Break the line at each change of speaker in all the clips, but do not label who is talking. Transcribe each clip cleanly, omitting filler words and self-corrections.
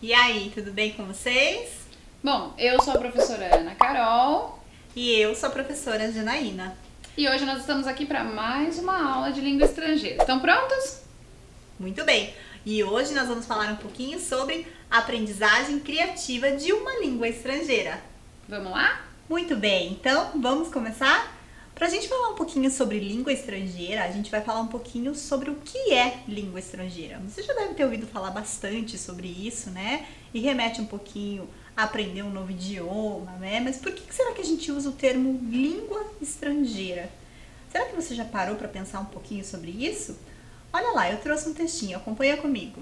E aí, tudo bem com vocês?
Bom, eu sou a professora Ana Carol.
E eu sou a professora Janaína.
E hoje nós estamos aqui para mais uma aula de língua estrangeira. Estão prontos?
Muito bem! E hoje nós vamos falar um pouquinho sobre aprendizagem criativa de uma língua estrangeira.
Vamos lá?
Muito bem, então vamos começar? Para a gente falar um pouquinho sobre língua estrangeira, a gente vai falar um pouquinho sobre o que é língua estrangeira. Você já deve ter ouvido falar bastante sobre isso, né? E remete um pouquinho a aprender um novo idioma, né? Mas por que será que a gente usa o termo língua estrangeira? Será que você já parou para pensar um pouquinho sobre isso? Olha lá, eu trouxe um textinho, acompanha comigo.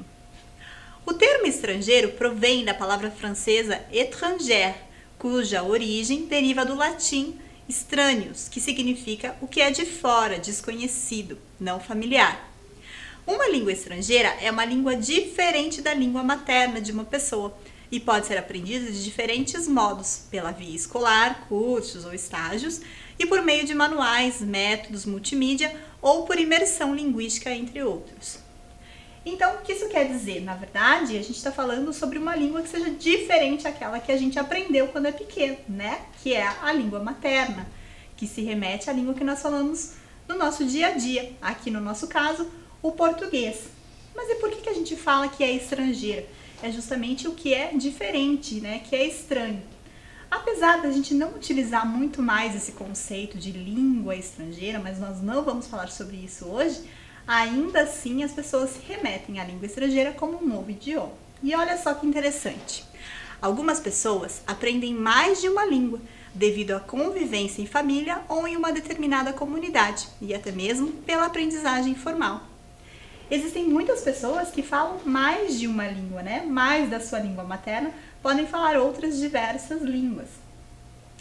O termo estrangeiro provém da palavra francesa étranger, cuja origem deriva do latim estranhos, que significa o que é de fora, desconhecido, não familiar. Uma língua estrangeira é uma língua diferente da língua materna de uma pessoa e pode ser aprendida de diferentes modos, pela via escolar, cursos ou estágios, e por meio de manuais, métodos multimídia ou por imersão linguística, entre outros. Então, o que isso quer dizer? Na verdade, a gente está falando sobre uma língua que seja diferente daquela que a gente aprendeu quando é pequeno, né? Que é a língua materna, que se remete à língua que nós falamos no nosso dia a dia. Aqui no nosso caso, o português. Mas e por que a gente fala que é estrangeira? É justamente o que é diferente, né? Que é estranho. Apesar da gente não utilizar muito mais esse conceito de língua estrangeira, mas nós não vamos falar sobre isso hoje, ainda assim as pessoas se remetem à língua estrangeira como um novo idioma. E olha só que interessante. Algumas pessoas aprendem mais de uma língua devido à convivência em família ou em uma determinada comunidade e até mesmo pela aprendizagem formal. Existem muitas pessoas que falam mais de uma língua, né? Mais da sua língua materna, podem falar outras diversas línguas.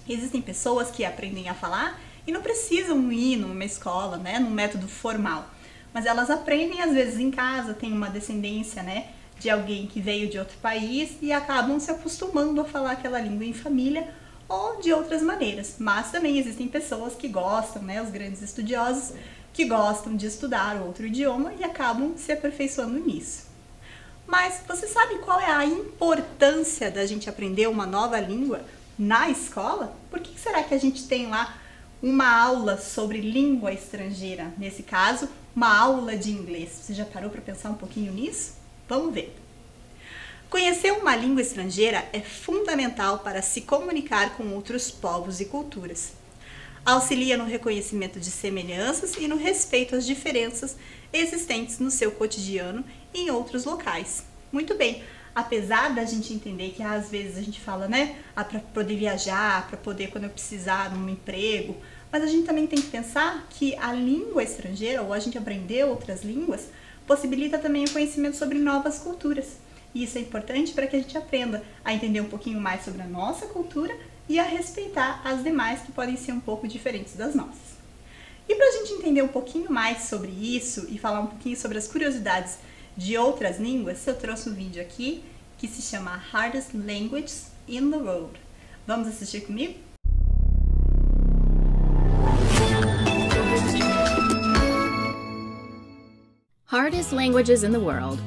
Existem pessoas que aprendem a falar e não precisam ir numa escola, né? Num método formal. Mas elas aprendem às vezes em casa, tem uma descendência, né, de alguém que veio de outro país e acabam se acostumando a falar aquela língua em família ou de outras maneiras. Mas também existem pessoas que gostam, né, os grandes estudiosos, que gostam de estudar outro idioma e acabam se aperfeiçoando nisso. Mas você sabe qual é a importância da gente aprender uma nova língua na escola? Por que será que a gente tem lá uma aula sobre língua estrangeira? Nesse caso, uma aula de inglês. Você já parou para pensar um pouquinho nisso? Vamos ver. Conhecer uma língua estrangeira é fundamental para se comunicar com outros povos e culturas. Auxilia no reconhecimento de semelhanças e no respeito às diferenças existentes no seu cotidiano e em outros locais. Muito bem, apesar da gente entender que às vezes a gente fala, né, para poder viajar, para poder quando eu precisar de um emprego, mas a gente também tem que pensar que a língua estrangeira, ou a gente aprender outras línguas, possibilita também o conhecimento sobre novas culturas. E isso é importante para que a gente aprenda a entender um pouquinho mais sobre a nossa cultura e a respeitar as demais que podem ser um pouco diferentes das nossas. E para a gente entender um pouquinho mais sobre isso e falar um pouquinho sobre as curiosidades de outras línguas, eu trouxe um vídeo aqui que se chama Hardest Languages in the World. Vamos assistir comigo?
Hardest languages in the world.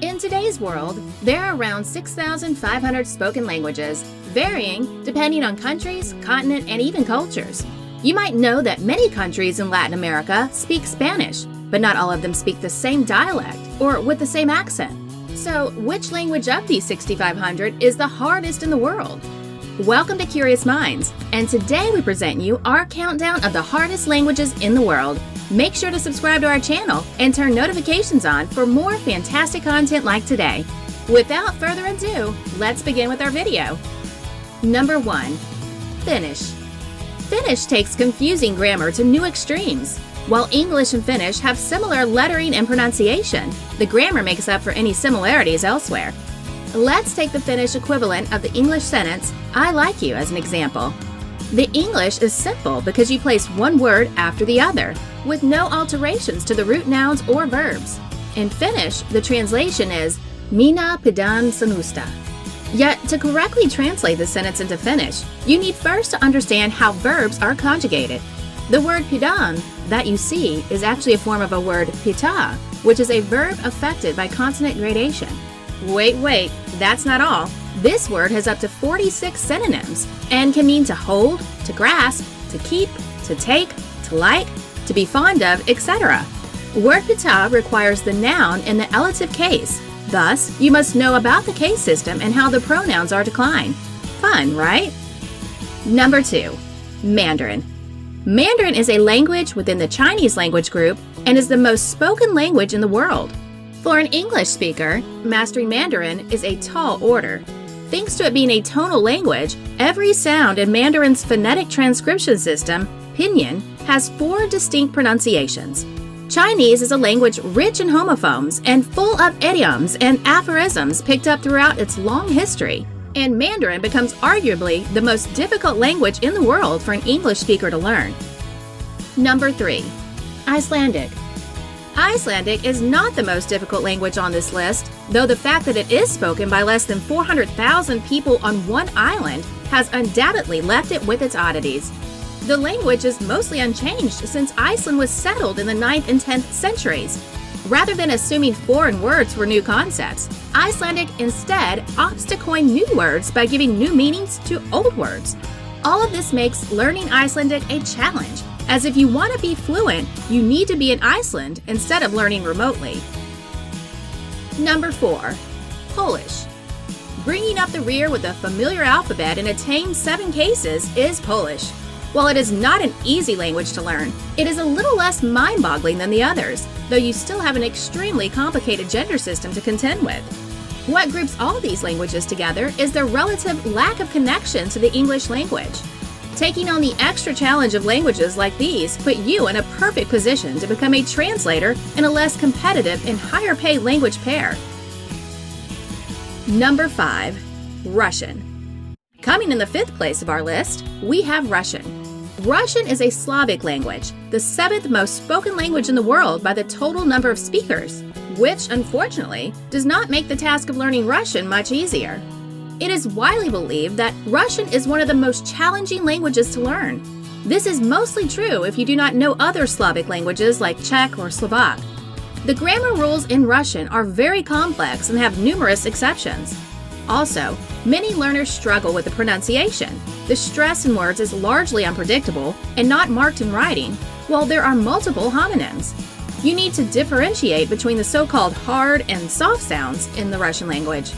In today's world, there are around 6,500 spoken languages, varying depending on countries, continent, and even cultures. You might know that many countries in Latin America speak Spanish, but not all of them speak the same dialect or with the same accent. So, which language of these 6,500 is the hardest in the world? Welcome to Curious Minds, and today we present you our countdown of the hardest languages in the world. Make sure to subscribe to our channel and turn notifications on for more fantastic content like today. Without further ado, let's begin with our video. Number 1. Finnish. Finnish takes confusing grammar to new extremes. While English and Finnish have similar lettering and pronunciation, the grammar makes up for any similarities elsewhere. Let's take the Finnish equivalent of the English sentence, I like you, as an example. The English is simple because you place one word after the other, with no alterations to the root nouns or verbs. In Finnish, the translation is Minä pidän sinusta. Yet, to correctly translate this sentence into Finnish, you need first to understand how verbs are conjugated. The word pidän that you see is actually a form of a word pitää, which is a verb affected by consonant gradation. Wait, that's not all. This word has up to 46 synonyms and can mean to hold, to grasp, to keep, to take, to like, to be fond of, etc. Word pata requires the noun in the elative case. Thus, you must know about the case system and how the pronouns are declined. Fun, right? Number 2. Mandarin. Mandarin is a language within the Chinese language group and is the most spoken language in the world. For an English speaker, mastering Mandarin is a tall order. Thanks to it being a tonal language, every sound in Mandarin's phonetic transcription system, pinyin, has 4 distinct pronunciations. Chinese is a language rich in homophones and full of idioms and aphorisms picked up throughout its long history. And Mandarin becomes arguably the most difficult language in the world for an English speaker to learn. Number 3. Icelandic. Icelandic is not the most difficult language on this list, though the fact that it is spoken by less than 400,000 people on one island has undoubtedly left it with its oddities. The language is mostly unchanged since Iceland was settled in the 9th and 10th centuries. Rather than assuming foreign words were new concepts, Icelandic instead opts to coin new words by giving new meanings to old words. All of this makes learning Icelandic a challenge, as if you want to be fluent, you need to be in Iceland instead of learning remotely. Number 4. Polish. Bringing up the rear with a familiar alphabet in a tame 7 cases is Polish. While it is not an easy language to learn, it is a little less mind-boggling than the others, though you still have an extremely complicated gender system to contend with. What groups all these languages together is their relative lack of connection to the English language. Taking on the extra challenge of languages like these put you in a perfect position to become a translator in a less competitive and higher-paid language pair. Number 5. Russian. Coming in the 5th place of our list, we have Russian. Russian is a Slavic language, the 7th most spoken language in the world by the total number of speakers, which, unfortunately, does not make the task of learning Russian much easier. It is widely believed that Russian is one of the most challenging languages to learn. This is mostly true if you do not know other Slavic languages like Czech or Slovak. The grammar rules in Russian are very complex and have numerous exceptions. Also, many learners struggle with the pronunciation. The stress in words is largely unpredictable and not marked in writing, while there are multiple homonyms. You need to differentiate between the so-called hard and soft sounds in the Russian language.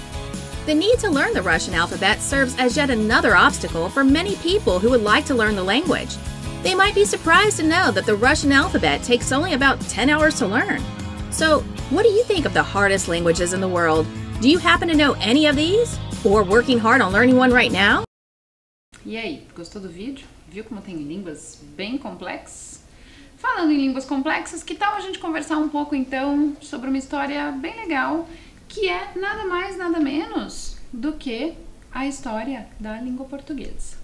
The need to learn the Russian alphabet serves as yet another obstacle for many people who would like to learn the language. They might be surprised to know that the Russian alphabet takes only about 10 hours to learn. So, what do you think of the hardest languages in the world? Do you happen to know any of these? Or working hard on learning one right now?
E aí, gostou do vídeo? Viu como tem línguas bem complexas? Falando em línguas complexas, que tal a gente conversar um pouco então sobre uma história bem legal, que é nada mais, nada menos do que a história da língua portuguesa.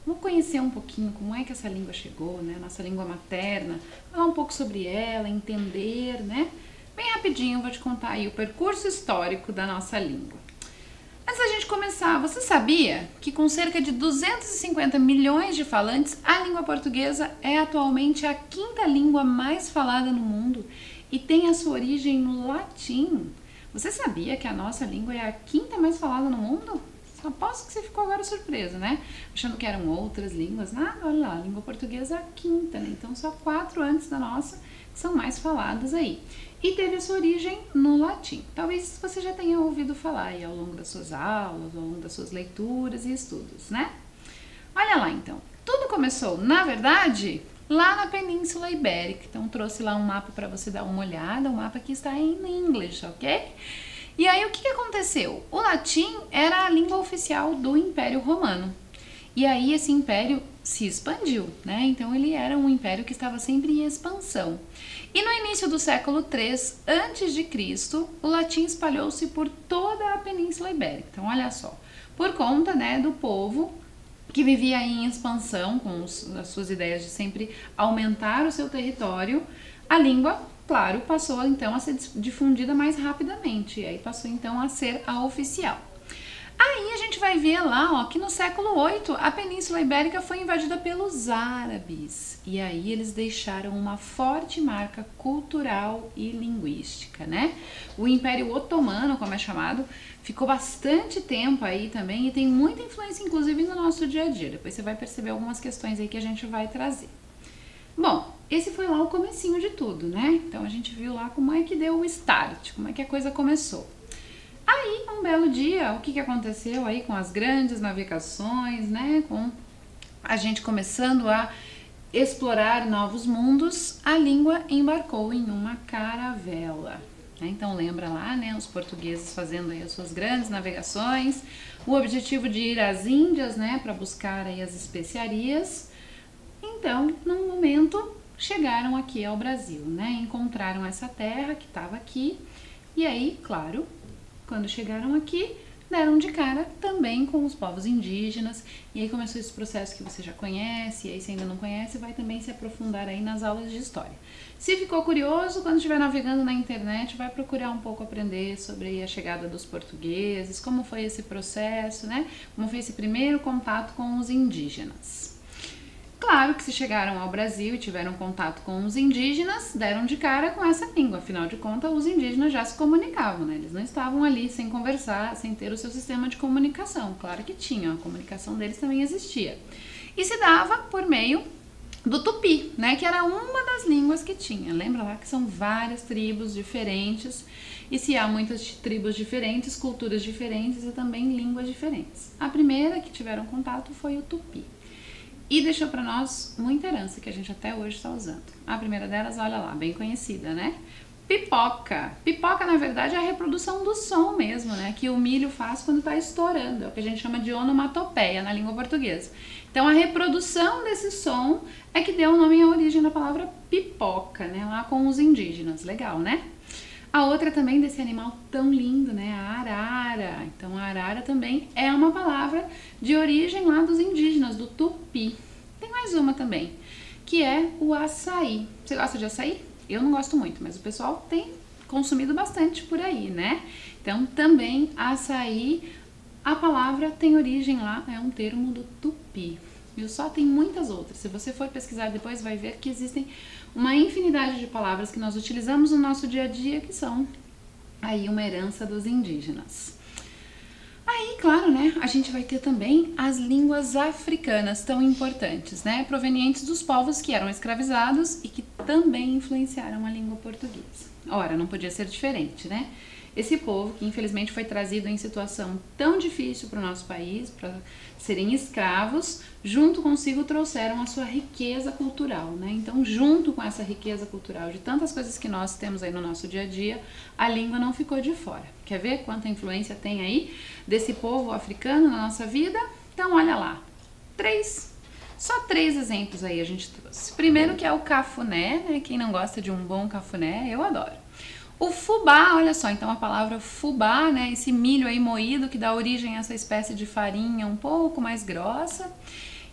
Vamos conhecer um pouquinho como é que essa língua chegou, né? Nossa língua materna, falar um pouco sobre ela, entender, né? Bem rapidinho, vou te contar aí o percurso histórico da nossa língua. Antes da gente começar, você sabia que com cerca de 250 milhões de falantes, a língua portuguesa é atualmente a 5ª língua mais falada no mundo e tem a sua origem no latim? Você sabia que a nossa língua é a 5ª mais falada no mundo? Aposto que você ficou agora surpreso, né? Achando que eram outras línguas. Nada, olha lá, a língua portuguesa é a 5ª, né? Então só 4 antes da nossa que são mais faladas aí. E teve a sua origem no latim. Talvez você já tenha ouvido falar aí ao longo das suas aulas, ao longo das suas leituras e estudos, né? Olha lá então, tudo começou, na verdade, lá na Península Ibérica. Então trouxe lá um mapa para você dar uma olhada, um mapa que está em inglês, ok? E aí o que aconteceu? O latim era a língua oficial do Império Romano. E aí esse império se expandiu, né? Então ele era um império que estava sempre em expansão. E no início do século III a.C., o latim espalhou-se por toda a Península Ibérica. Então olha só, por conta, né, do povo que vivia aí em expansão, com as suas ideias de sempre aumentar o seu território, a língua, claro, passou então a ser difundida mais rapidamente, e aí passou então a ser a oficial. Aí a gente vai ver lá, ó, que no século VIII a Península Ibérica foi invadida pelos árabes. E aí eles deixaram uma forte marca cultural e linguística, né? O Império Otomano, como é chamado, ficou bastante tempo aí também e tem muita influência, inclusive, no nosso dia a dia. Depois você vai perceber algumas questões aí que a gente vai trazer. Bom, esse foi lá o comecinho de tudo, né? Então a gente viu lá como é que deu o start, como é que a coisa começou. Aí, um belo dia, o que aconteceu aí com as grandes navegações, né? Com a gente começando a explorar novos mundos, a língua embarcou em uma caravela. Então lembra lá, né? Os portugueses fazendo aí as suas grandes navegações, o objetivo de ir às Índias, né? Para buscar aí as especiarias. Então, num momento, chegaram aqui ao Brasil, né? Encontraram essa terra que estava aqui e aí, claro, quando chegaram aqui, deram de cara também com os povos indígenas e aí começou esse processo que você já conhece, e aí se ainda não conhece, vai também se aprofundar aí nas aulas de história. Se ficou curioso, quando estiver navegando na internet, vai procurar um pouco aprender sobre a chegada dos portugueses, como foi esse processo, né? Como foi esse primeiro contato com os indígenas. Claro que se chegaram ao Brasil e tiveram contato com os indígenas, deram de cara com essa língua. Afinal de contas, os indígenas já se comunicavam, né? Eles não estavam ali sem conversar, sem ter o seu sistema de comunicação. Claro que tinham, a comunicação deles também existia. E se dava por meio do tupi, né? Que era uma das línguas que tinha. Lembra lá que são várias tribos diferentes. E se há muitas tribos diferentes, culturas diferentes e também línguas diferentes. A primeira que tiveram contato foi o tupi. E deixou para nós muita herança que a gente até hoje está usando. A primeira delas, olha lá, bem conhecida, né? Pipoca. Pipoca, na verdade, é a reprodução do som mesmo, né? Que o milho faz quando está estourando. É o que a gente chama de onomatopeia na língua portuguesa. Então, a reprodução desse som é que deu o nome e a origem da palavra pipoca, né? Lá com os indígenas. Legal, né? A outra também desse animal tão lindo, né? A arara. Então, a arara também é uma palavra de origem lá dos indígenas, do tupi. Tem mais uma também, que é o açaí. Você gosta de açaí? Eu não gosto muito, mas o pessoal tem consumido bastante por aí, né? Então, também açaí, a palavra tem origem lá, é um termo do tupi. Viu só? Tem muitas outras. Se você for pesquisar depois, vai ver que existem uma infinidade de palavras que nós utilizamos no nosso dia a dia que são aí uma herança dos indígenas. Aí, claro, né, a gente vai ter também as línguas africanas tão importantes, né, provenientes dos povos que eram escravizados e que também influenciaram a língua portuguesa. Ora, não podia ser diferente, né? Esse povo que infelizmente foi trazido em situação tão difícil para o nosso país, para serem escravos, junto consigo trouxeram a sua riqueza cultural, né? Então, junto com essa riqueza cultural de tantas coisas que nós temos aí no nosso dia a dia, a língua não ficou de fora. Quer ver quanta influência tem aí desse povo africano na nossa vida? Então, olha lá, só três exemplos aí a gente trouxe. Primeiro que é o cafuné, né? Quem não gosta de um bom cafuné, eu adoro. O fubá, olha só, então a palavra fubá, né, esse milho aí moído que dá origem a essa espécie de farinha um pouco mais grossa.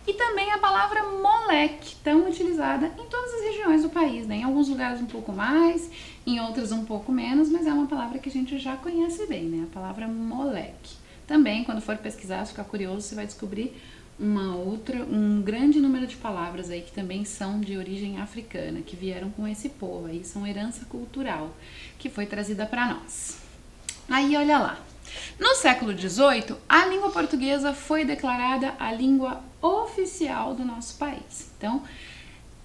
E também a palavra moleque, tão utilizada em todas as regiões do país, né, em alguns lugares um pouco mais, em outros um pouco menos, mas é uma palavra que a gente já conhece bem, né, a palavra moleque. Também, quando for pesquisar, se ficar curioso, você vai descobrir um grande número de palavras aí que também são de origem africana, que vieram com esse povo aí, são herança cultural que foi trazida para nós. Aí, olha lá, no século XVIII, a língua portuguesa foi declarada a língua oficial do nosso país. Então,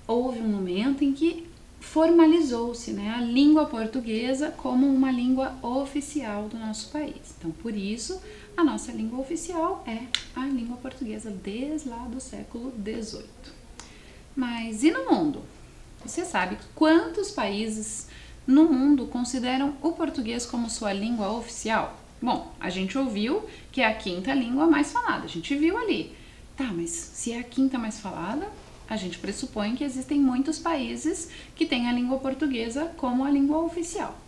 houve um momento em que formalizou-se, né, a língua portuguesa como uma língua oficial do nosso país. Então, por isso, a nossa língua oficial é a língua portuguesa desde lá do século XVIII. Mas e no mundo? Você sabe quantos países no mundo consideram o português como sua língua oficial? Bom, a gente ouviu que é a quinta língua mais falada, a gente viu ali. Tá, mas se é a quinta mais falada, a gente pressupõe que existem muitos países que têm a língua portuguesa como a língua oficial.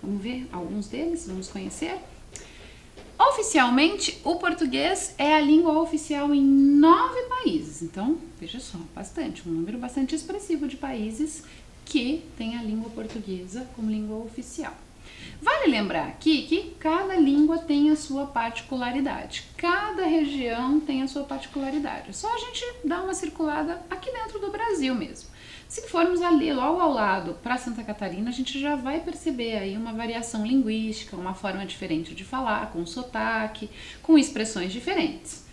Vamos ver alguns deles, vamos conhecer? Oficialmente, o português é a língua oficial em 9 países. Então, veja só, um número bastante expressivo de países que têm a língua portuguesa como língua oficial. Vale lembrar aqui que cada língua tem a sua particularidade, cada região tem a sua particularidade. É só a gente dar uma circulada aqui dentro do Brasil mesmo. Se formos ali logo ao lado para Santa Catarina, a gente já vai perceber aí uma variação linguística, uma forma diferente de falar, com sotaque, com expressões diferentes.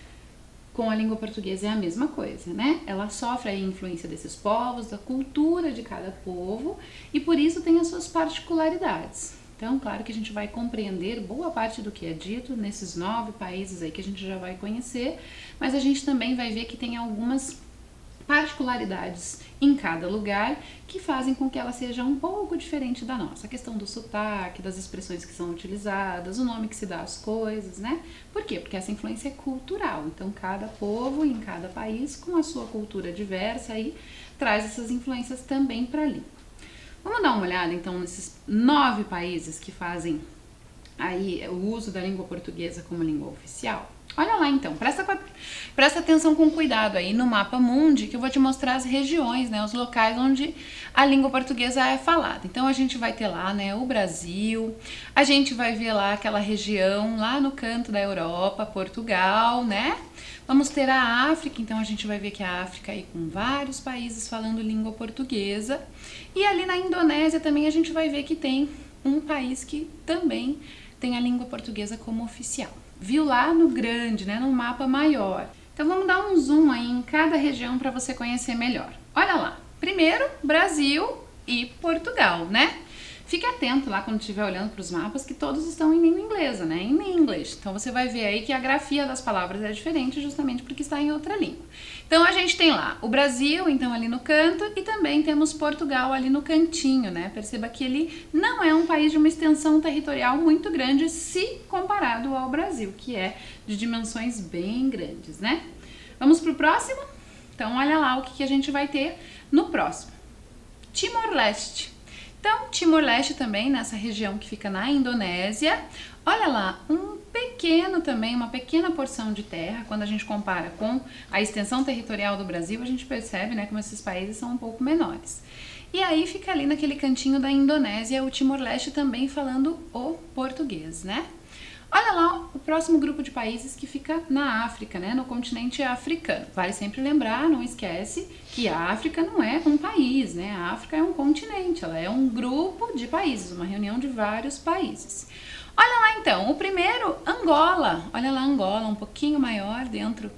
Com a língua portuguesa é a mesma coisa, né? Ela sofre a influência desses povos, da cultura de cada povo e por isso tem as suas particularidades. Então, claro que a gente vai compreender boa parte do que é dito nesses 9 países aí que a gente já vai conhecer, mas a gente também vai ver que tem algumas particularidades em cada lugar que fazem com que ela seja um pouco diferente da nossa. A questão do sotaque, das expressões que são utilizadas, o nome que se dá às coisas, né? Por quê? Porque essa influência é cultural. Então, cada povo em cada país, com a sua cultura diversa, aí, traz essas influências também para a língua. Vamos dar uma olhada, então, nesses 9 países que fazem aí o uso da língua portuguesa como língua oficial? Olha lá então, presta atenção com cuidado aí no mapa mundi que eu vou te mostrar as regiões, né, os locais onde a língua portuguesa é falada. Então a gente vai ter lá, né, o Brasil, a gente vai ver lá aquela região lá no canto da Europa, Portugal, né? Vamos ter a África, então a gente vai ver que a África aí com vários países falando língua portuguesa. E ali na Indonésia também a gente vai ver que tem um país que também tem a língua portuguesa como oficial. Viu lá no grande, né, no mapa maior. Então vamos dar um zoom aí em cada região para você conhecer melhor. Olha lá, primeiro Brasil e Portugal, né? Fique atento lá quando estiver olhando para os mapas que todos estão em língua inglesa, né? Em inglês. Então você vai ver aí que a grafia das palavras é diferente justamente porque está em outra língua. Então a gente tem lá o Brasil, então ali no canto, e também temos Portugal ali no cantinho, né? Perceba que ele não é um país de uma extensão territorial muito grande se comparado ao Brasil, que é de dimensões bem grandes, né? Vamos para o próximo? Então olha lá o que a gente vai ter no próximo. Timor-Leste. Então, Timor-Leste também, nessa região que fica na Indonésia, olha lá, uma pequena porção de terra, quando a gente compara com a extensão territorial do Brasil, a gente percebe, né, como esses países são um pouco menores. E aí fica ali naquele cantinho da Indonésia, o Timor-Leste também falando o português, né? Olha lá o próximo grupo de países que fica na África, né, no continente africano. Vale sempre lembrar, não esquece, que a África não é um país, né? A África é um continente, ela é um grupo de países, uma reunião de vários países. Olha lá então, o primeiro, Angola. Olha lá, Angola, um pouquinho maior dentro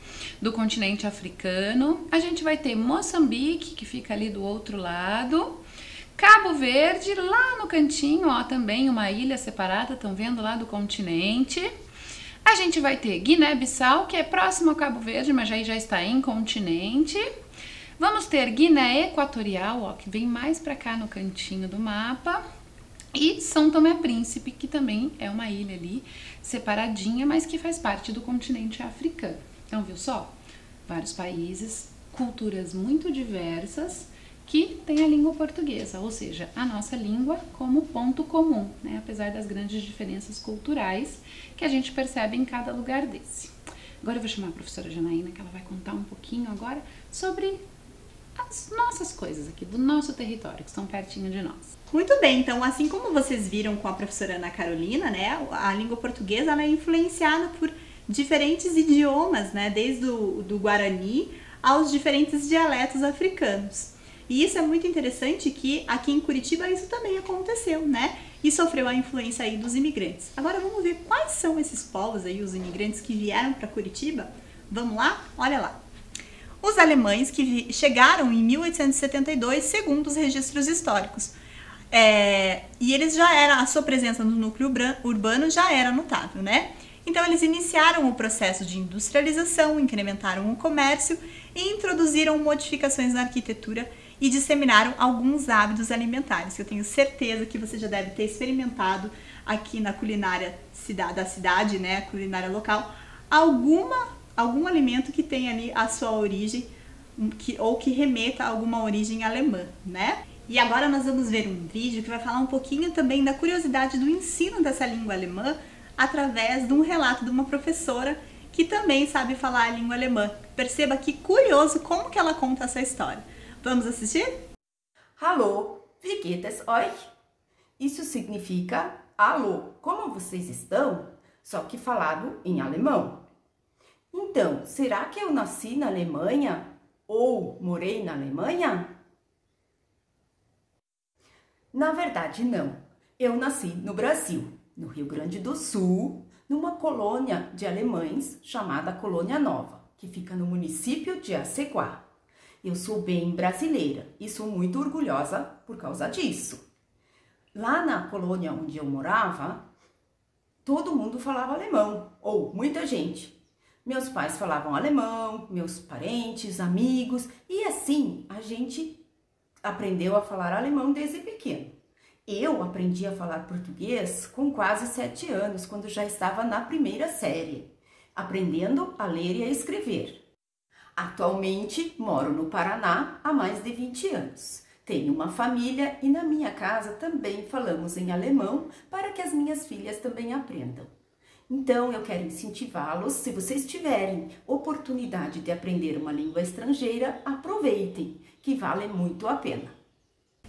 do continente africano. A gente vai ter Moçambique, que fica ali do outro lado. Cabo Verde, lá no cantinho, ó, também uma ilha separada, estão vendo lá do continente. A gente vai ter Guiné-Bissau, que é próximo ao Cabo Verde, mas aí já está em continente. Vamos ter Guiné Equatorial, ó, que vem mais para cá no cantinho do mapa. E São Tomé Príncipe, que também é uma ilha ali separadinha, mas que faz parte do continente africano. Então, viu só? Vários países, culturas muito diversas, que tem a língua portuguesa, ou seja, a nossa língua como ponto comum, né? Apesar das grandes diferenças culturais que a gente percebe em cada lugar desse. Agora eu vou chamar a professora Janaína, que ela vai contar um pouquinho agora sobre as nossas coisas aqui, do nosso território, que estão pertinho de nós.
Muito bem, então assim como vocês viram com a professora Ana Carolina, né, a língua portuguesa ela é influenciada por diferentes idiomas, né, desde do Guarani aos diferentes dialetos africanos. E isso é muito interessante que aqui em Curitiba isso também aconteceu, né? E sofreu a influência aí dos imigrantes. Agora vamos ver quais são esses povos aí, os imigrantes que vieram para Curitiba. Vamos lá? Olha lá. Os alemães que chegaram em 1872, segundo os registros históricos. E eles já eram, a sua presença no núcleo urbano já era notável, né? Então eles iniciaram o processo de industrialização, incrementaram o comércio e introduziram modificações na arquitetura e disseminaram alguns hábitos alimentares, que eu tenho certeza que você já deve ter experimentado aqui na culinária da cidade, né, culinária local, algum alimento que tenha ali a sua origem, ou que remeta a alguma origem alemã, né? E agora nós vamos ver um vídeo que vai falar um pouquinho também da curiosidade do ensino dessa língua alemã, através de um relato de uma professora que também sabe falar a língua alemã. Perceba que curioso como que ela conta essa história. Vamos assistir?
Hallo, wie geht es euch? Isso significa, alô, como vocês estão? Só que falado em alemão. Então, será que eu nasci na Alemanha ou morei na Alemanha? Na verdade, não. Eu nasci no Brasil, no Rio Grande do Sul, numa colônia de alemães chamada Colônia Nova, que fica no município de Aceguá. Eu sou bem brasileira e sou muito orgulhosa por causa disso. Lá na colônia onde eu morava, todo mundo falava alemão, ou muita gente. Meus pais falavam alemão, meus parentes, amigos, e assim a gente aprendeu a falar alemão desde pequeno. Eu aprendi a falar português com quase 7 anos, quando já estava na primeira série, aprendendo a ler e a escrever. Atualmente moro no Paraná há mais de 20 anos. Tenho uma família e na minha casa também falamos em alemão para que as minhas filhas também aprendam. Então eu quero incentivá-los, se vocês tiverem oportunidade de aprender uma língua estrangeira, aproveitem, que vale muito a pena.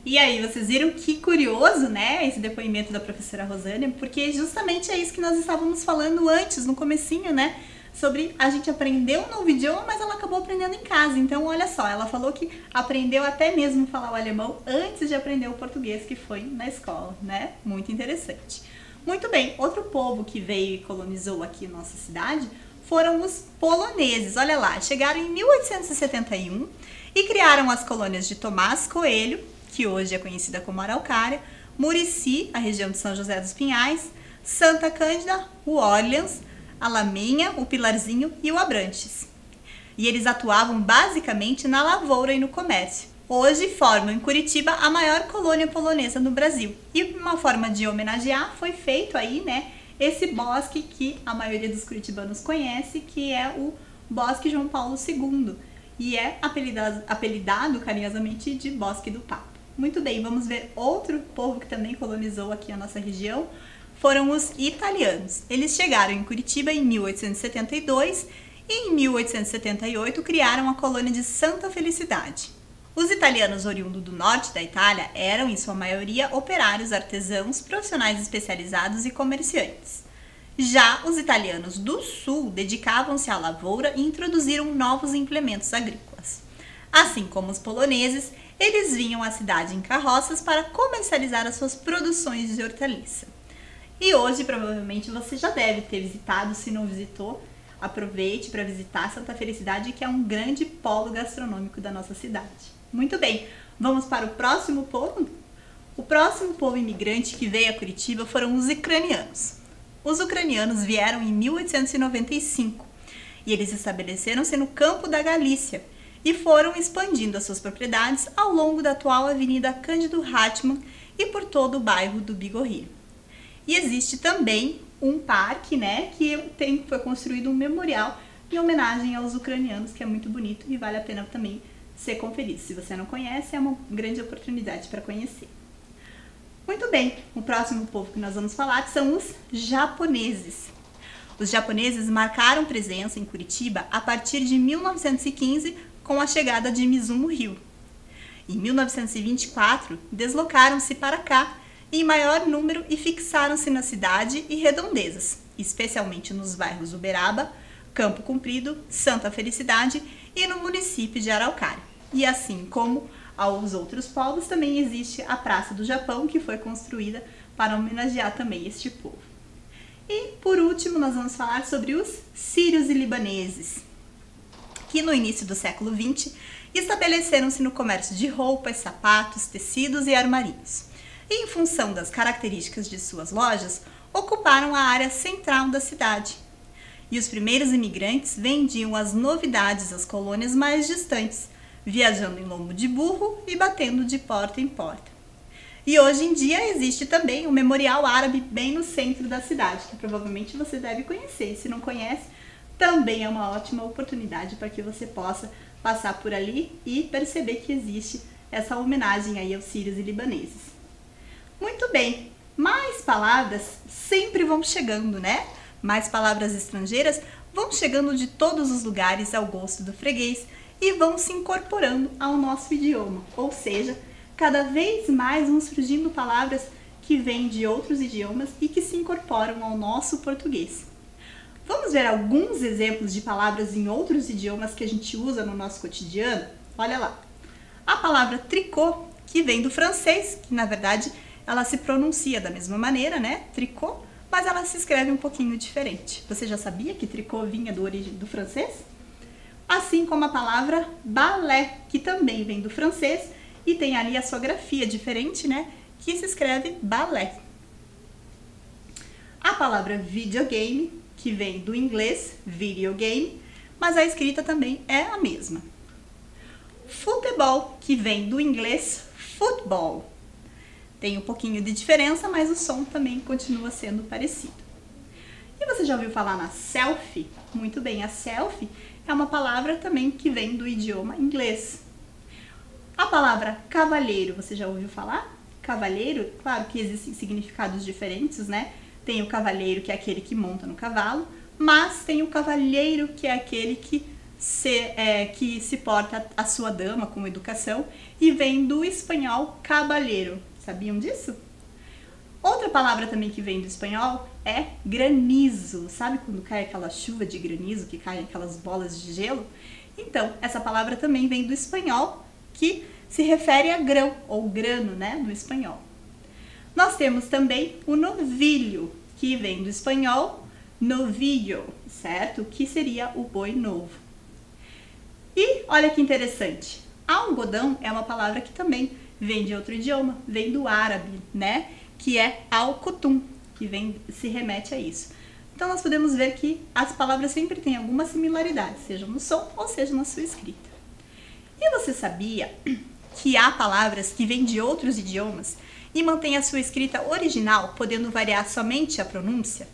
E aí, vocês viram que curioso, né, esse depoimento da professora Rosânia, porque justamente é isso que nós estávamos falando antes, no comecinho, né, sobre a gente aprender um novo idioma, mas ela acabou aprendendo em casa. Então, olha só, ela falou que aprendeu até mesmo falar o alemão antes de aprender o português, que foi na escola, né? Muito interessante. Muito bem, outro povo que veio e colonizou aqui a nossa cidade foram os poloneses. Olha lá, chegaram em 1871 e criaram as colônias de Tomás Coelho, que hoje é conhecida como Araucária, Murici, a região de São José dos Pinhais, Santa Cândida, o Orleans, a Laminha, o Pilarzinho e o Abrantes. E eles atuavam basicamente na lavoura e no comércio. Hoje formam em Curitiba a maior colônia polonesa no Brasil. E uma forma de homenagear foi feito aí, né, esse bosque que a maioria dos curitibanos conhece, que é o Bosque João Paulo II. E é apelidado carinhosamente de Bosque do Papo. Muito bem, vamos ver outro povo que também colonizou aqui a nossa região. Foram os italianos. Eles chegaram em Curitiba em 1872 e em 1878 criaram a colônia de Santa Felicidade. Os italianos oriundos do norte da Itália eram, em sua maioria, operários, artesãos, profissionais especializados e comerciantes. Já os italianos do sul dedicavam-se à lavoura e introduziram novos implementos agrícolas. Assim como os poloneses, eles vinham à cidade em carroças para comercializar as suas produções de hortaliça. E hoje, provavelmente, você já deve ter visitado, se não visitou, aproveite para visitar Santa Felicidade, que é um grande polo gastronômico da nossa cidade. Muito bem, vamos para o próximo povo? O próximo povo imigrante que veio a Curitiba foram os ucranianos. Os ucranianos vieram em 1895 e eles estabeleceram-se no campo da Galícia e foram expandindo as suas propriedades ao longo da atual Avenida Cândido Hartmann e por todo o bairro do Bigorria. E existe também um parque, né, que foi construído um memorial em homenagem aos ucranianos, que é muito bonito e vale a pena também ser conferido. Se você não conhece, é uma grande oportunidade para conhecer. Muito bem, o próximo povo que nós vamos falar são os japoneses. Os japoneses marcaram presença em Curitiba a partir de 1915 com a chegada de Mizuno Ryu. Em 1924, deslocaram-se para cá em maior número e fixaram-se na cidade e redondezas, especialmente nos bairros Uberaba, Campo Comprido, Santa Felicidade e no município de Araucária. E assim como aos outros povos, também existe a Praça do Japão, que foi construída para homenagear também este povo. E por último, nós vamos falar sobre os sírios e libaneses, que no início do século XX estabeleceram-se no comércio de roupas, sapatos, tecidos e armarinhos. E em função das características de suas lojas, ocuparam a área central da cidade. E os primeiros imigrantes vendiam as novidades às colônias mais distantes, viajando em lombo de burro e batendo de porta em porta. E hoje em dia existe também o Memorial Árabe bem no centro da cidade, que provavelmente você deve conhecer. Se não conhece, também é uma ótima oportunidade para que você possa passar por ali e perceber que existe essa homenagem aí aos sírios e libaneses. Muito bem, mais palavras sempre vão chegando, né? Mais palavras estrangeiras vão chegando de todos os lugares ao gosto do freguês e vão se incorporando ao nosso idioma, ou seja, cada vez mais vão surgindo palavras que vêm de outros idiomas e que se incorporam ao nosso português. Vamos ver alguns exemplos de palavras em outros idiomas que a gente usa no nosso cotidiano? Olha lá. A palavra tricô, que vem do francês, que na verdade ela se pronuncia da mesma maneira, né? Tricô, mas ela se escreve um pouquinho diferente. Você já sabia que tricô vinha do francês? Assim como a palavra balé, que também vem do francês e tem ali a sua grafia diferente, né? Que se escreve balé. A palavra videogame, que vem do inglês videogame, mas a escrita também é a mesma. Futebol, que vem do inglês football. Tem um pouquinho de diferença, mas o som também continua sendo parecido. E você já ouviu falar na selfie? Muito bem, a selfie é uma palavra também que vem do idioma inglês. A palavra cavalheiro, você já ouviu falar? Cavalheiro, claro que existem significados diferentes, né? Tem o cavalheiro, que é aquele que monta no cavalo, mas tem o cavalheiro, que é aquele que se porta a sua dama com educação, e vem do espanhol caballeiro. Sabiam disso? Outra palavra também que vem do espanhol é granizo. Sabe quando cai aquela chuva de granizo, que caem aquelas bolas de gelo? Então, essa palavra também vem do espanhol, que se refere a grão, ou grano, né, no espanhol. Nós temos também o novilho, que vem do espanhol novillo, certo? Que seria o boi novo. E olha que interessante, algodão é uma palavra que também vem de outro idioma, vem do árabe, né? Que é al-kutum, que se remete a isso. Então nós podemos ver que as palavras sempre têm alguma similaridade, seja no som ou seja na sua escrita. E você sabia que há palavras que vêm de outros idiomas e mantêm a sua escrita original, podendo variar somente a pronúncia?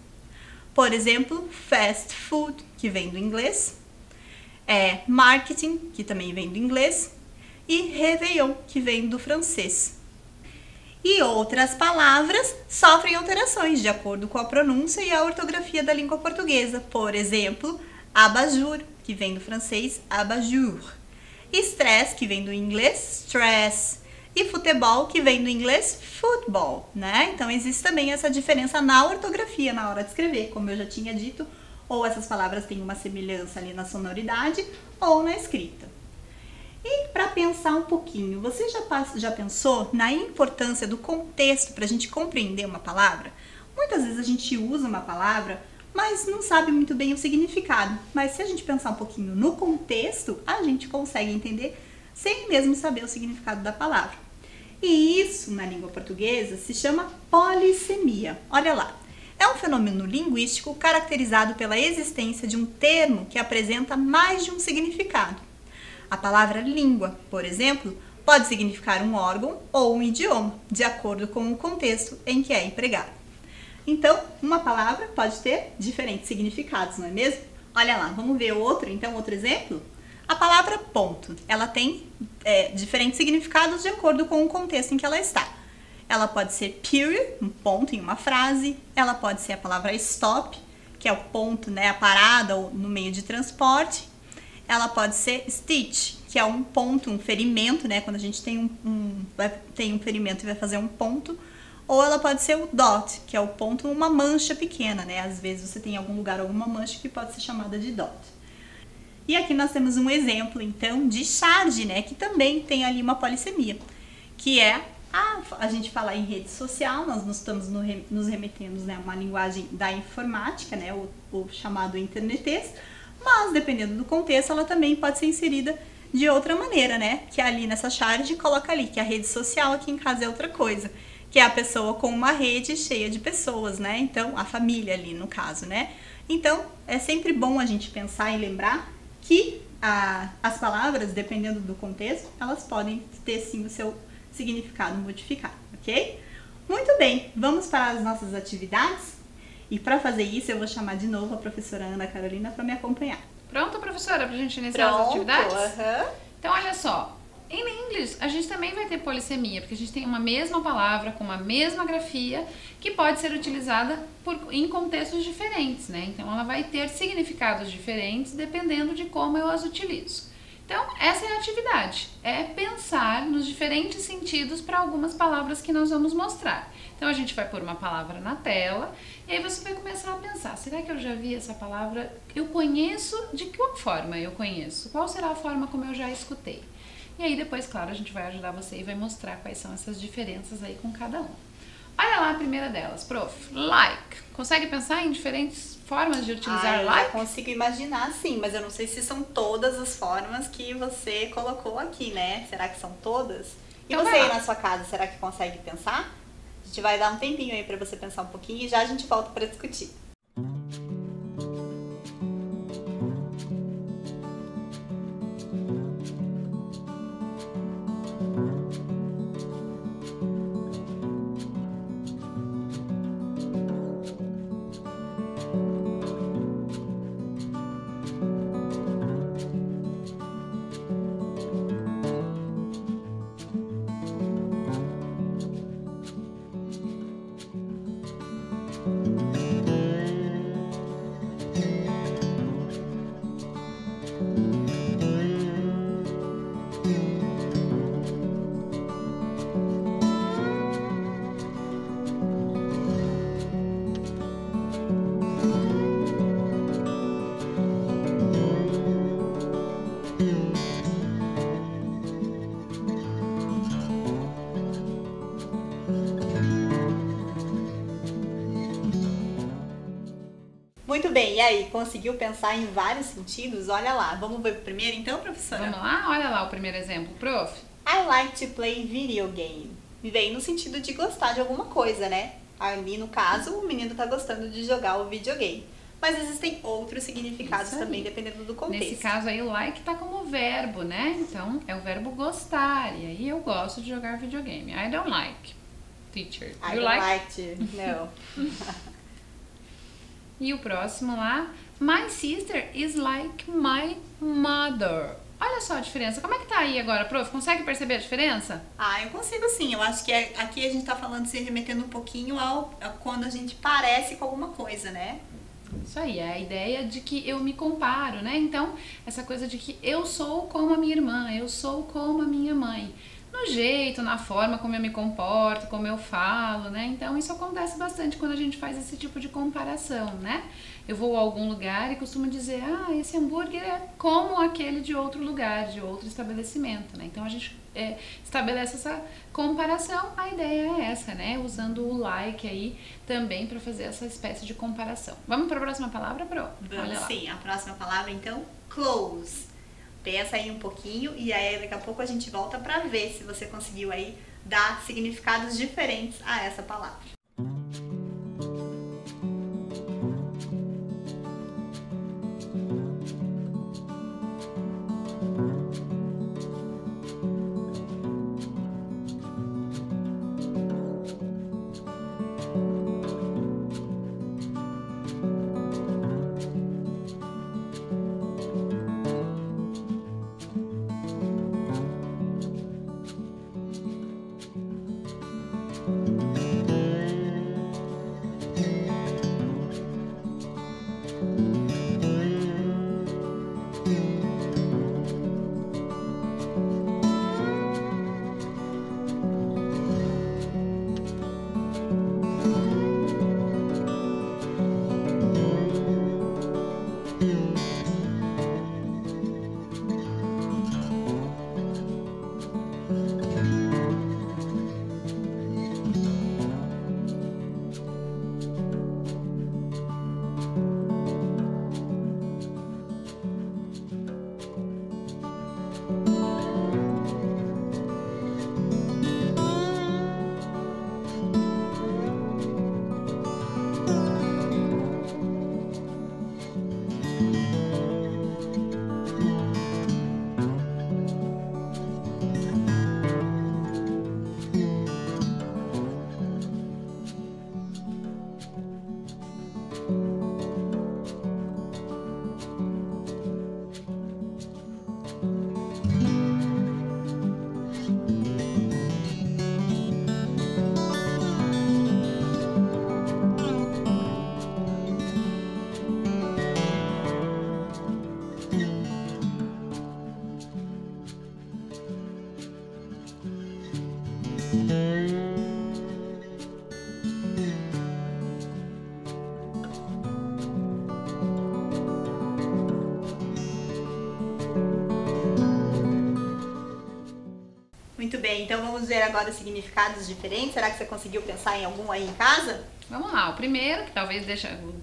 Por exemplo, fast food, que vem do inglês, marketing, que também vem do inglês, e réveillon, que vem do francês. E outras palavras sofrem alterações de acordo com a pronúncia e a ortografia da língua portuguesa. Por exemplo, abajur, que vem do francês abat-jour. Stress, que vem do inglês stress. E futebol, que vem do inglês football, né? Então existe também essa diferença na ortografia na hora de escrever, como eu já tinha dito, ou essas palavras têm uma semelhança ali na sonoridade ou na escrita. E para pensar um pouquinho, você já pensou na importância do contexto para a gente compreender uma palavra? Muitas vezes a gente usa uma palavra, mas não sabe muito bem o significado. Mas se a gente pensar um pouquinho no contexto, a gente consegue entender sem mesmo saber o significado da palavra. E isso, na língua portuguesa, se chama polissemia. Olha lá, é um fenômeno linguístico caracterizado pela existência de um termo que apresenta mais de um significado. A palavra língua, por exemplo, pode significar um órgão ou um idioma, de acordo com o contexto em que é empregado. Então, uma palavra pode ter diferentes significados, não é mesmo? Olha lá, vamos ver outro exemplo? A palavra ponto, ela tem diferentes significados de acordo com o contexto em que ela está. Ela pode ser period, um ponto em uma frase. Ela pode ser a palavra stop, que é o ponto, né, a parada no meio de transporte. Ela pode ser stitch, que é um ponto, um ferimento, né, quando a gente tem um ferimento e vai fazer um ponto. Ou ela pode ser o dot, que é o ponto, uma mancha pequena, né? Às vezes você tem em algum lugar alguma mancha que pode ser chamada de dot. E aqui nós temos um exemplo, então, de charge, né? Que também tem ali uma polissemia, que é a gente falar em rede social. Nós não estamos nos remetendo, né, a uma linguagem da informática, né? O chamado internetês, mas dependendo do contexto, ela também pode ser inserida de outra maneira, né? Que ali nessa charge coloca ali que a rede social aqui em casa é outra coisa, que é a pessoa com uma rede cheia de pessoas, né? Então, a família ali no caso, né? Então, é sempre bom a gente pensar e lembrar que as palavras, dependendo do contexto, elas podem ter sim o seu significado modificado, ok? Muito bem, vamos para as nossas atividades? E para fazer isso, eu vou chamar de novo a professora Ana Carolina para me acompanhar.
Pronto, professora, para a gente iniciar as atividades?
Uhum.
Então, olha só. Em inglês, a gente também vai ter polissemia, porque a gente tem uma mesma palavra com uma mesma grafia que pode ser utilizada em contextos diferentes, né? Então, ela vai ter significados diferentes dependendo de como eu as utilizo. Então, essa é a atividade, é pensar nos diferentes sentidos para algumas palavras que nós vamos mostrar. Então, a gente vai pôr uma palavra na tela e aí você vai começar a pensar, será que eu já vi essa palavra? Eu conheço? De que forma eu conheço? Qual será a forma como eu já escutei? E aí depois, claro, a gente vai ajudar você e vai mostrar quais são essas diferenças aí com cada um. Olha lá a primeira delas, prof. Like. Consegue pensar em diferentes formas de utilizar like?
Eu consigo imaginar, sim, mas eu não sei se são todas as formas que você colocou aqui, né? Será que são todas? E
Então
você aí na sua casa, será que consegue pensar? A gente vai dar um tempinho aí pra você pensar um pouquinho e já a gente volta pra discutir. Muito bem, e aí, conseguiu pensar em vários sentidos? Olha lá, vamos ver o primeiro então, professora?
Vamos lá? Olha lá o primeiro exemplo, prof.
I like to play video game. Vem no sentido de gostar de alguma coisa, né? Ali, no caso, o menino tá gostando de jogar o videogame. Mas existem outros significados também, dependendo do contexto.
Nesse caso aí, o like tá como verbo, né? Então, é o verbo gostar. E aí, eu gosto de jogar videogame. I don't like, teacher.
I
You
don't
like?
like to, no.
E o próximo lá, my sister is like my mother. Olha só a diferença. Como é que tá aí agora, prof? Consegue perceber a diferença?
Eu consigo sim. Eu acho que aqui a gente tá falando, se remetendo um pouquinho a quando a gente parece com alguma coisa, né?
Isso aí, é a ideia de que eu me comparo, né? Então, essa coisa de que eu sou como a minha irmã, eu sou como a minha mãe. No jeito, na forma como eu me comporto, como eu falo, né? Então, isso acontece bastante quando a gente faz esse tipo de comparação, né? Eu vou a algum lugar e costumo dizer, esse hambúrguer é como aquele de outro lugar, de outro estabelecimento, né? Então, a gente estabelece essa comparação, a ideia é essa, né? Usando o like aí também para fazer essa espécie de comparação. Vamos para a próxima palavra, Pro?
Vamos sim, a próxima palavra então, close. Pensa aí um pouquinho e aí daqui a pouco a gente volta para ver se você conseguiu aí dar significados diferentes a essa palavra. Muito bem, então vamos ver agora os significados diferentes. Será que você conseguiu pensar em algum aí em casa?
Vamos lá, o primeiro, que talvez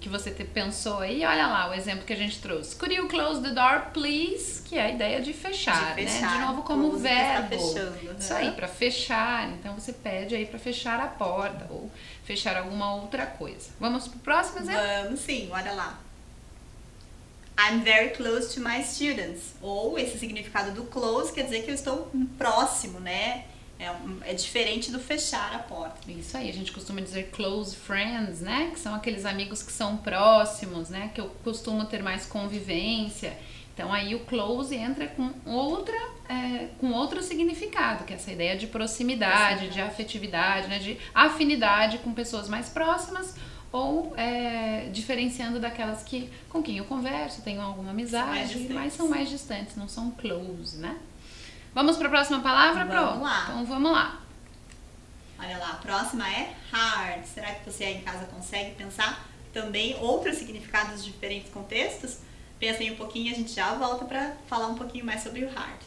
que você pensou aí, olha lá o exemplo que a gente trouxe. Could you close the door, please? Que é a ideia de fechar, né? De novo como
close,
verbo.
fechando,
Isso aí, para fechar. Então você pede aí para fechar a porta ou fechar alguma outra coisa. Vamos pro próximo exemplo?
Vamos sim, olha lá. I'm very close to my students. Ou esse significado do close quer dizer que eu estou próximo, né? É diferente do fechar a porta.
Isso aí, a gente costuma dizer close friends, né? Que são aqueles amigos que são próximos, né? Que eu costumo ter mais convivência. Então aí o close entra com outro significado, que é essa ideia de proximidade, de afetividade, né? De afinidade com pessoas mais próximas, ou diferenciando daquelas com quem eu converso, tenho alguma amizade, mas são mais distantes, não são close, né? Vamos para a próxima palavra, Pro?
Vamos lá.
Então vamos lá.
Olha lá, a próxima é hard. Será que você aí em casa consegue pensar também outros significados de diferentes contextos? Pensa aí um pouquinho e a gente já volta para falar um pouquinho mais sobre o hard.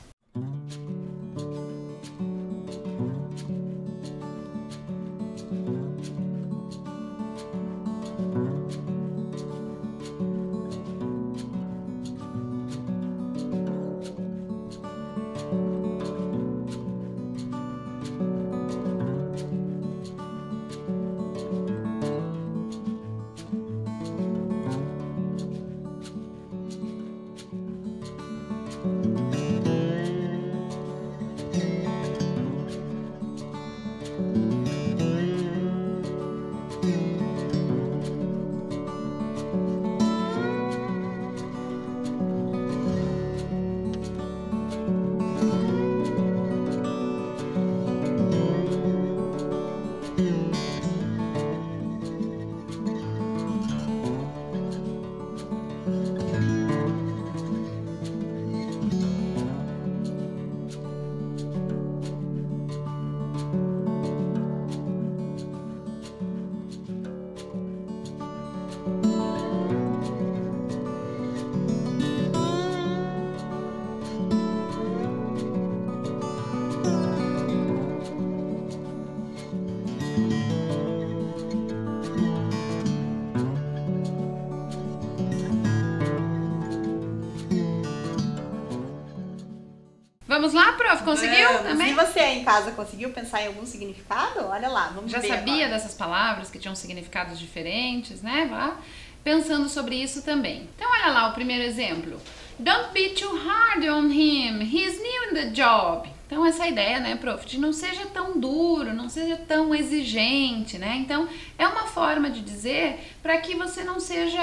Vamos lá, prof? Conseguiu também?
E você aí em casa conseguiu pensar em algum significado? Olha lá, vamos ver.
Já sabia
agora
dessas palavras que tinham significados diferentes, né? Vá pensando sobre isso também. Então, olha lá o primeiro exemplo. Don't be too hard on him. He's new in the job. Então, essa ideia, né, prof, de não seja tão duro, não seja tão exigente, né? Então, é uma forma de dizer para que você não seja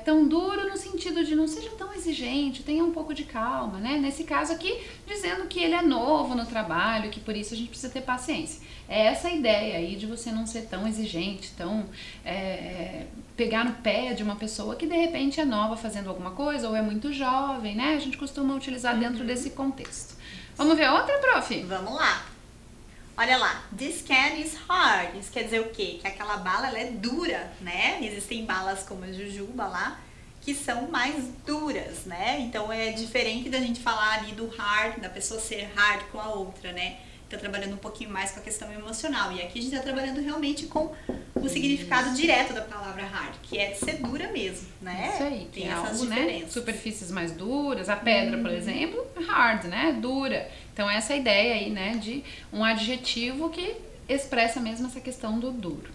tão duro no sentido de não seja tão exigente, tenha um pouco de calma, né? Nesse caso aqui, dizendo que ele é novo no trabalho, que por isso a gente precisa ter paciência. É essa ideia aí de você não ser tão exigente, tão pegar no pé de uma pessoa que de repente é nova fazendo alguma coisa ou é muito jovem, né? A gente costuma utilizar dentro desse contexto. Vamos ver outra, prof?
Vamos lá. Olha lá, this can is hard. Isso quer dizer o quê? Que aquela bala ela é dura, né? Existem balas como a jujuba lá, que são mais duras, né? Então é diferente da gente falar ali do hard, da pessoa ser hard com a outra, né? Tá trabalhando um pouquinho mais com a questão emocional. E aqui a gente tá trabalhando realmente com o significado direto da palavra hard, que é ser dura mesmo, né?
Isso aí,
tem
essas
essas diferenças.
Né? Superfícies mais duras, a pedra, por exemplo, hard, né? Dura. Então essa ideia aí, né, de um adjetivo que expressa mesmo essa questão do duro.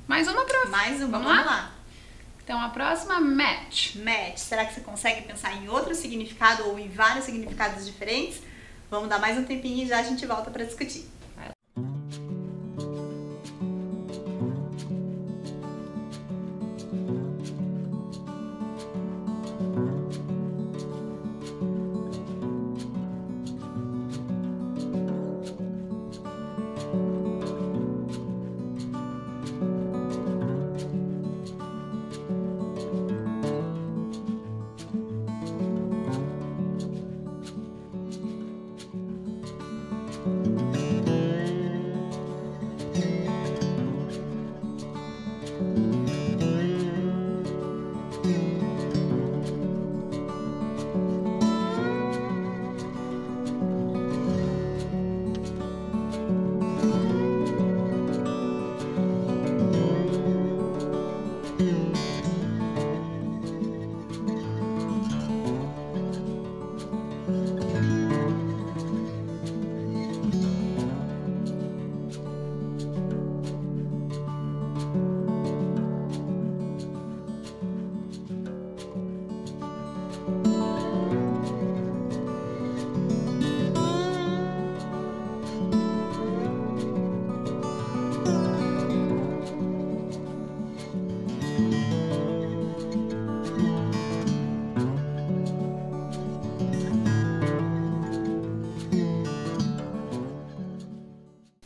Mais uma, prof?
Mais uma,
vamos lá? Então a próxima, match.
Match. Será que você consegue pensar em outro significado ou em vários significados diferentes? Vamos dar mais um tempinho e já a gente volta para discutir.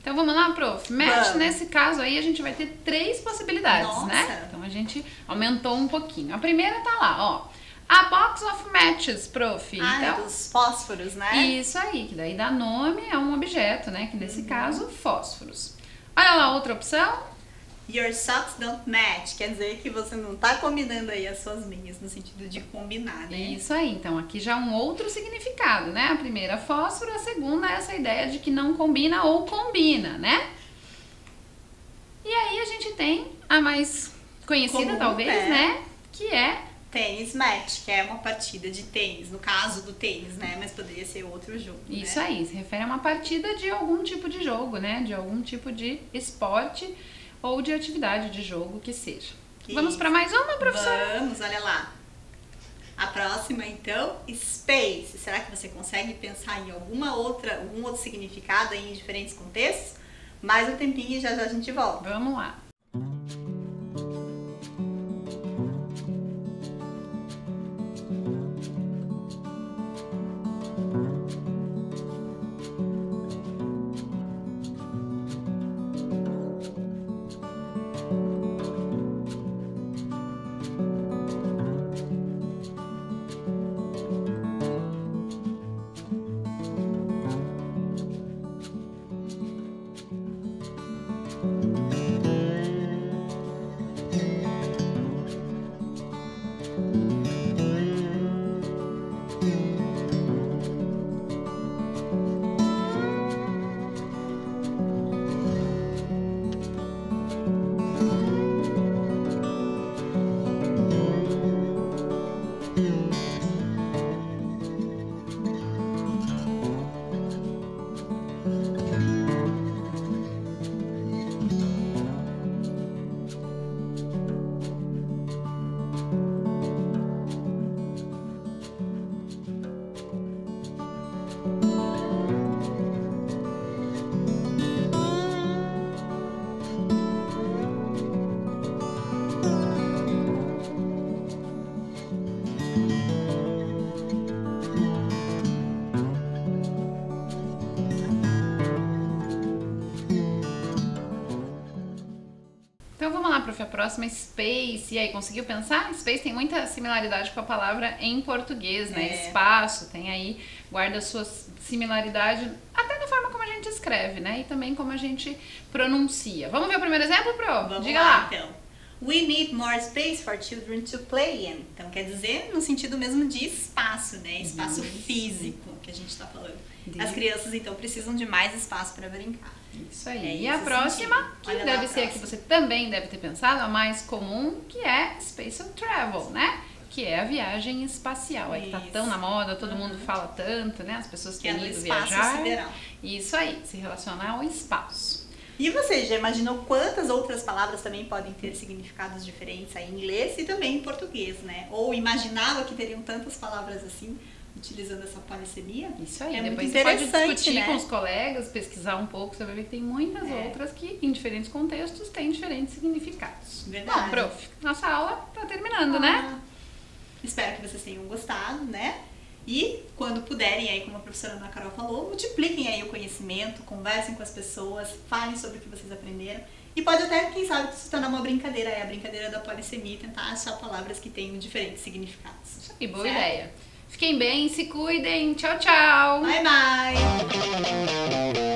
Então vamos lá, prof. Match,
Vamos.
nesse caso aí, a gente vai ter 3 possibilidades,
Nossa.
né? Então a gente aumentou um pouquinho. A primeira tá lá, ó. A box of matches, prof. Então,
dos fósforos, né?
isso aí, que daí dá nome a um objeto, né? Que nesse caso, fósforos. Olha lá, outra opção.
Your socks don't match, quer dizer que você não tá combinando aí as suas meias, no sentido de combinar, né?
Isso aí, então aqui já um outro significado, né? A primeira, fósforo, a segunda é essa ideia de que não combina ou combina, né? E aí a gente tem a mais conhecida,
Comum,
talvez, né? Que é
Tênis match, que é uma partida de tênis, no caso do tênis, né? Mas poderia ser outro jogo,
isso
né?
aí, se refere a uma partida de algum tipo de jogo, né? De algum tipo de esporte ou de atividade de jogo que seja. Vamos para mais uma, professora?
Vamos, olha lá. A próxima, então, space. Será que você consegue pensar em algum outro significado aí em diferentes contextos? Mais um tempinho e já a gente volta.
Vamos lá. Então vamos lá, prof. A próxima, space. E aí, conseguiu pensar? Space tem muita similaridade com a palavra em português, né? Espaço, tem aí, guarda sua similaridade até na forma como a gente escreve, né? E também como a gente pronuncia. Vamos ver o primeiro exemplo, Pro?
Vamos
Diga
lá,
lá.
então. We need more space for children to play in. Então, quer dizer, no sentido mesmo de espaço, né? Espaço físico que a gente está falando. As crianças, então, precisam de mais espaço para brincar.
Isso aí.
É
e a
esse
próxima,
sentido.
que
Olha lá
deve
a
ser a que
próxima.
você também deve ter pensado, a mais comum, que é Space Travel, né? Que é a viagem espacial. Aí que tá
Isso.
tão na moda, todo mundo fala tanto, né? As pessoas
Que é
têm
do
ido
espaço
viajar.
sideral.
Isso aí, se relacionar ao espaço.
E você já imaginou quantas outras palavras também podem ter significados diferentes aí em inglês e também em português, né? Ou imaginava que teriam tantas palavras assim, utilizando essa polissemia?
Isso aí,
É muito
depois você pode
interessante,
discutir
né?
com os colegas, pesquisar um pouco, você vai ver que tem muitas
É.
outras que, em diferentes contextos, têm diferentes significados.
Verdade.
Bom, prof, nossa aula tá terminando, né?
Espero que vocês tenham gostado, né? E quando puderem, aí, como a professora Ana Carol falou, multipliquem aí o conhecimento, conversem com as pessoas, falem sobre o que vocês aprenderam. E pode até, quem sabe, se tornar uma brincadeira, a brincadeira da polissemia, tentar achar palavras que tenham diferentes significados.
Isso aí, boa
Certo?
ideia. Fiquem bem, se cuidem. Tchau, tchau.
Bye, bye!